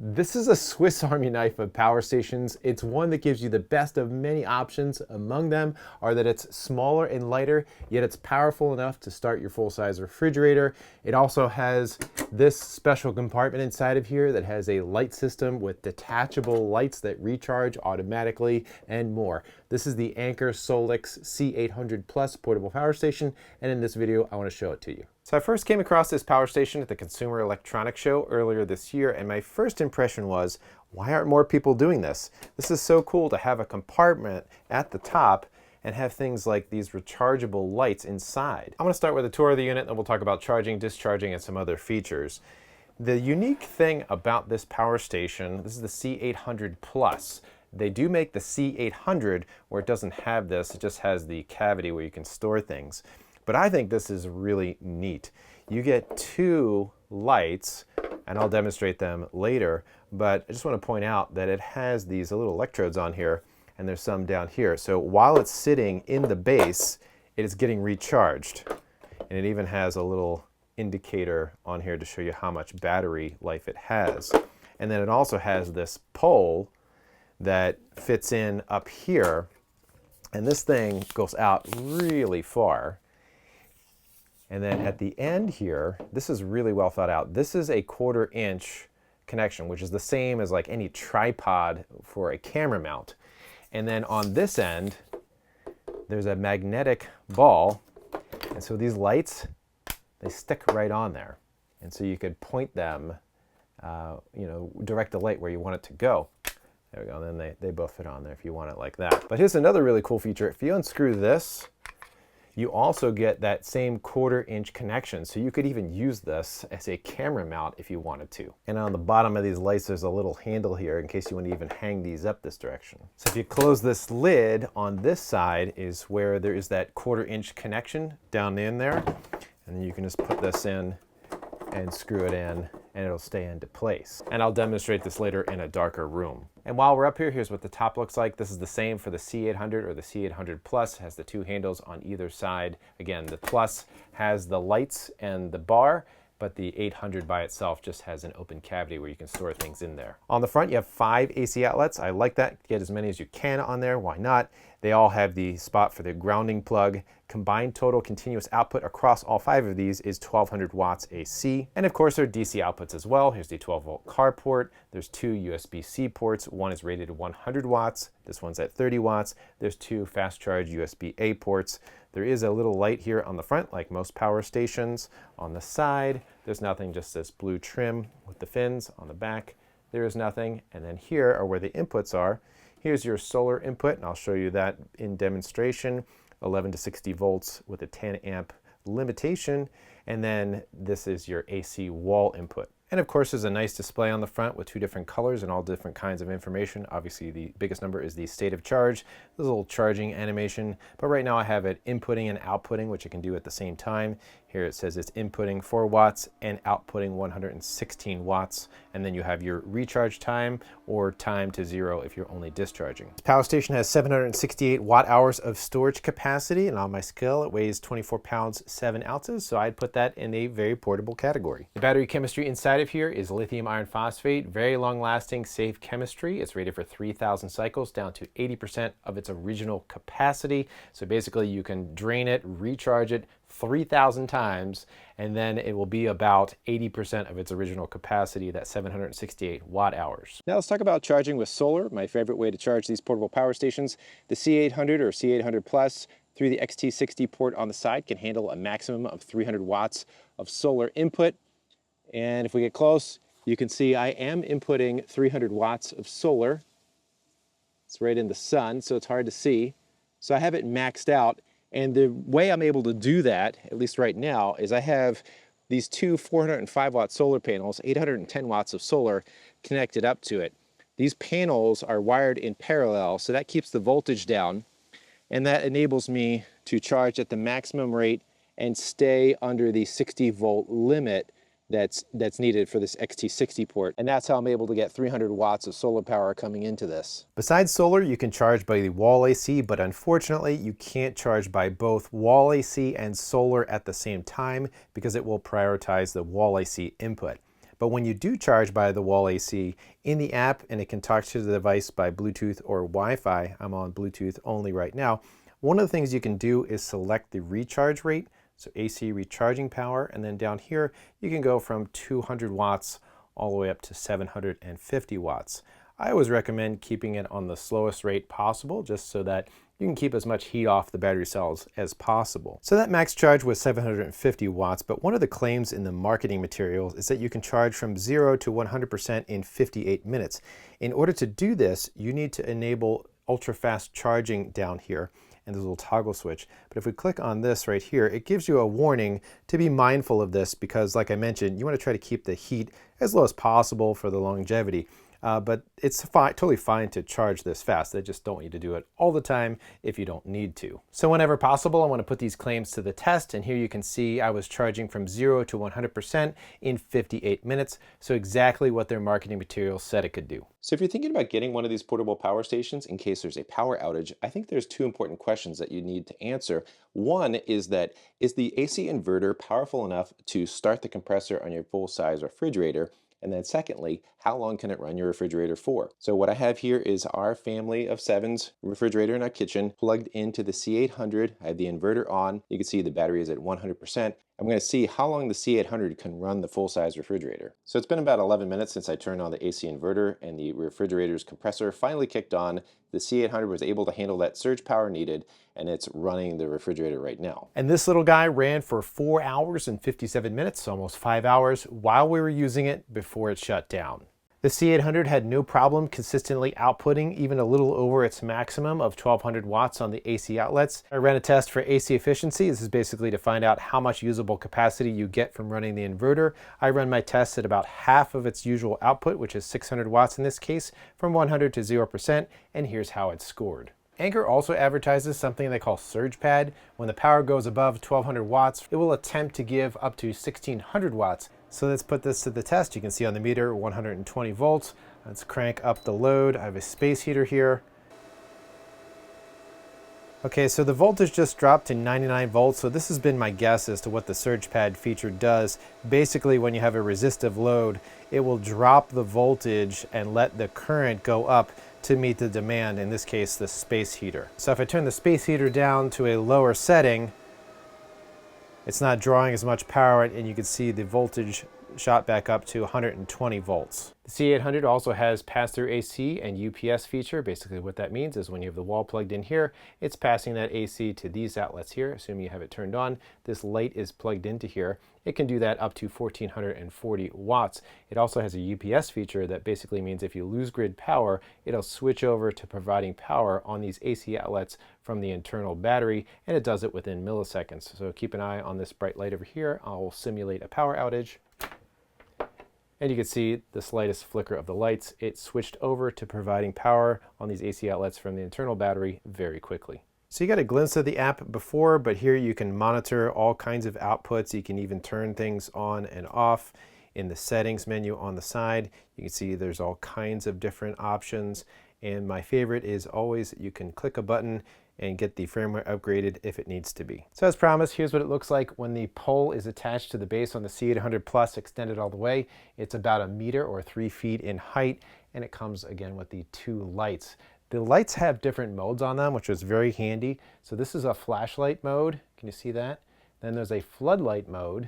This is a Swiss Army knife of power stations. It's one that gives you the best of many options. Among them are that it's smaller and lighter, yet it's powerful enough to start your full-size refrigerator. It also has this special compartment inside of here that has a light system with detachable lights that recharge automatically and more. This is the Anker SOLIX C800 Plus portable power station, and in this video I want to show it to you. So I first came across this power station at the Consumer Electronics Show earlier this year, and my first impression was, why aren't more people doing this? This is so cool to have a compartment at the top and have things like these rechargeable lights inside. I'm going to start with a tour of the unit, and then we'll talk about charging, discharging, and some other features. The unique thing about this power station, this is the C800 Plus. They do make the C800 where it doesn't have this, it just has the cavity where you can store things. But I think this is really neat. You get two lights, and I'll demonstrate them later, but I just want to point out that it has these little electrodes on here, and there's some down here. So while it's sitting in the base, it is getting recharged. And it even has a little indicator on here to show you how much battery life it has. And then it also has this pole that fits in up here, and this thing goes out really far. And then at the end here, this is really well thought out. This is a 1/4 inch connection, which is the same as like any tripod for a camera mount. And then on this end, there's a magnetic ball. And so these lights, they stick right on there. And so you could point them, direct the light where you want it to go. There we go, and then they both fit on there if you want it like that. But here's another really cool feature. If you unscrew this, you also get that same 1/4 inch connection, so you could even use this as a camera mount if you wanted to. And on the bottom of these lights, there's a little handle here in case you want to even hang these up this direction. So if you close this lid, on this side is where there is that 1/4 inch connection down in there, and then you can just put this in and screw it in, and it'll stay into place. And I'll demonstrate this later in a darker room. And while we're up here, here's what the top looks like. This is the same for the C800 or the C800 Plus. It has the two handles on either side. Again, the Plus has the lights and the bar, but the 800 by itself just has an open cavity where you can store things in there. On the front, you have 5 AC outlets. I like that. Get as many as you can on there. Why not? They all have the spot for the grounding plug. Combined total continuous output across all 5 of these is 1200 watts AC. And of course, there are DC outputs as well. Here's the 12-volt car port. There's 2 USB-C ports. One is rated 100 watts. This one's at 30 watts. There's 2 fast charge USB-A ports. There is a little light here on the front, like most power stations. On the side, there's nothing, just this blue trim with the fins. On the back, there is nothing. And then here are where the inputs are. Here's your solar input, and I'll show you that in demonstration. 11 to 60 volts with a 10 amp limitation. And then this is your AC wall input. And of course, there's a nice display on the front with 2 different colors and all different kinds of information. Obviously, the biggest number is the state of charge. There's a little charging animation, but right now I have it inputting and outputting, which it can do at the same time. Here it says it's inputting 4 watts and outputting 116 watts. And then you have your recharge time or time to 0 if you're only discharging. This power station has 768 watt hours of storage capacity, and on my scale, it weighs 24 pounds, 7 ounces. So I'd put that in a very portable category. The battery chemistry inside of here is lithium iron phosphate, very long lasting, safe chemistry. It's rated for 3,000 cycles down to 80% of its original capacity. So basically you can drain it, recharge it 3,000 times, and then it will be about 80% of its original capacity, that 768 watt hours. Now let's talk about charging with solar, my favorite way to charge these portable power stations. The C800 or C800 Plus through the XT60 port on the side can handle a maximum of 300 watts of solar input. And if we get close, you can see I am inputting 300 watts of solar. It's right in the sun, so it's hard to see. So I have it maxed out. And the way I'm able to do that, at least right now, is I have these 2 405 watt solar panels, 810 watts of solar connected up to it. These panels are wired in parallel, so that keeps the voltage down, and that enables me to charge at the maximum rate and stay under the 60 volt limit that's needed for this XT60 port. And that's how I'm able to get 300 watts of solar power coming into this. Besides solar, you can charge by the wall AC, but unfortunately you can't charge by both wall AC and solar at the same time because it will prioritize the wall AC input. But when you do charge by the wall AC in the app, and it can talk to the device by Bluetooth or Wi-Fi, I'm on Bluetooth only right now, one of the things you can do is select the recharge rate, so AC recharging power, and then down here you can go from 200 watts all the way up to 750 watts. I always recommend keeping it on the slowest rate possible, just so that you can keep as much heat off the battery cells as possible. So that max charge was 750 watts, but one of the claims in the marketing materials is that you can charge from 0 to 100% in 58 minutes. In order to do this, you need to enable ultra fast charging down here, and there's a little toggle switch. But if we click on this right here, it gives you a warning to be mindful of this, because like I mentioned, you want to try to keep the heat as low as possible for the longevity. But it's totally fine to charge this fast. They just don't want you to do it all the time if you don't need to. So whenever possible, I want to put these claims to the test. And here you can see I was charging from 0 to 100% in 58 minutes. So exactly what their marketing materials said it could do. So if you're thinking about getting one of these portable power stations in case there's a power outage, I think there's two important questions that you need to answer. One is that, is the AC inverter powerful enough to start the compressor on your full-size refrigerator? And then secondly, how long can it run your refrigerator for? So what I have here is our family of 7's refrigerator in our kitchen plugged into the C800. I have the inverter on. You can see the battery is at 100%. I'm going to see how long the C800 can run the full-size refrigerator. So it's been about 11 minutes since I turned on the AC inverter, and the refrigerator's compressor finally kicked on. The C800 was able to handle that surge power needed, and it's running the refrigerator right now. And this little guy ran for 4 hours and 57 minutes, almost 5 hours, while we were using it before it shut down. The C800 had no problem consistently outputting even a little over its maximum of 1200 watts on the AC outlets. I ran a test for AC efficiency. This is basically to find out how much usable capacity you get from running the inverter. I run my tests at about half of its usual output, which is 600 watts in this case, from 100 to 0%, and here's how it scored. Anker also advertises something they call surge pad. When the power goes above 1200 watts, it will attempt to give up to 1600 watts. So let's put this to the test. You can see on the meter 120 volts. Let's crank up the load. I have a space heater here. Okay, so the voltage just dropped to 99 volts. So this has been my guess as to what the surge pad feature does. Basically, when you have a resistive load, it will drop the voltage and let the current go up to meet the demand, in this case, the space heater. So if I turn the space heater down to a lower setting, it's not drawing as much power, and you can see the voltage shot back up to 120 volts. The C800 also has pass-through AC and UPS feature. Basically what that means is when you have the wall plugged in here, it's passing that AC to these outlets here, assuming you have it turned on. This light is plugged into here. It can do that up to 1440 watts. It also has a UPS feature that basically means if you lose grid power, it'll switch over to providing power on these AC outlets from the internal battery, and it does it within milliseconds. So keep an eye on this bright light over here. I'll simulate a power outage. And you can see the slightest flicker of the lights. It switched over to providing power on these AC outlets from the internal battery very quickly. So you got a glimpse of the app before, but here you can monitor all kinds of outputs. You can even turn things on and off. In the settings menu on the side, you can see there's all kinds of different options. And my favorite is always you can click a button and get the firmware upgraded if it needs to be. So as promised, here's what it looks like when the pole is attached to the base on the C800 Plus extended all the way. It's about 1 meter or 3 feet in height, and it comes again with the 2 lights. The lights have different modes on them, which is very handy. So this is a flashlight mode. Can you see that? Then there's a floodlight mode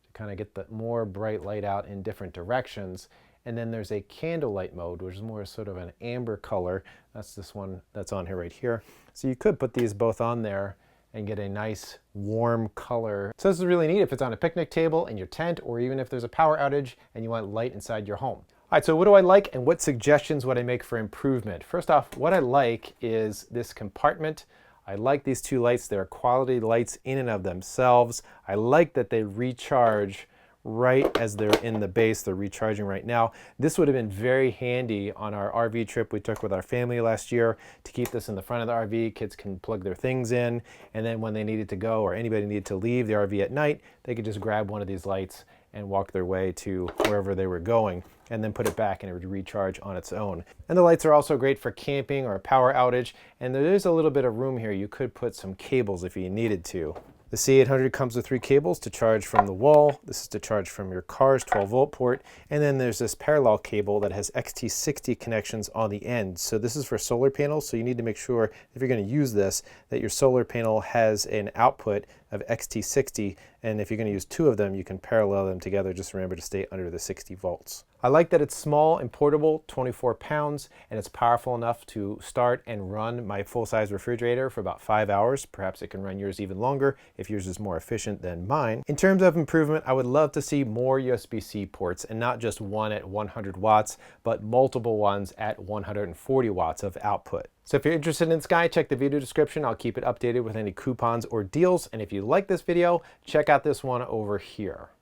to kind of get the more bright light out in different directions. And then there's a candlelight mode, which is more sort of an amber color. That's this one that's on here right here. So you could put these both on there and get a nice warm color. So this is really neat if it's on a picnic table in your tent, or even if there's a power outage and you want light inside your home. All right, so what do I like and what suggestions would I make for improvement? First off, what I like is this compartment. I like these 2 lights. They're quality lights in and of themselves. I like that they recharge right as they're in the base. They're recharging right now. This would have been very handy on our RV trip we took with our family last year to keep this in the front of the RV. Kids can plug their things in, and then when they needed to go or anybody needed to leave the RV at night, they could just grab one of these lights and walk their way to wherever they were going, and then put it back and it would recharge on its own. And the lights are also great for camping or a power outage, and there is a little bit of room here. You could put some cables if you needed to. The C800 comes with 3 cables to charge from the wall. This is to charge from your car's 12-volt port. And then there's this parallel cable that has XT60 connections on the end. So this is for solar panels. So you need to make sure, if you're going to use this, that your solar panel has an output of XT60. And if you're going to use 2 of them, you can parallel them together. Just remember to stay under the 60 volts. I like that it's small and portable, 24 pounds, and it's powerful enough to start and run my full-size refrigerator for about 5 hours. Perhaps it can run yours even longer if yours is more efficient than mine. In terms of improvement, I would love to see more USB-C ports, and not just one at 100 watts, but multiple ones at 140 watts of output. So if you're interested in this guy, check the video description. I'll keep it updated with any coupons or deals. And if you like this video, check out this one over here.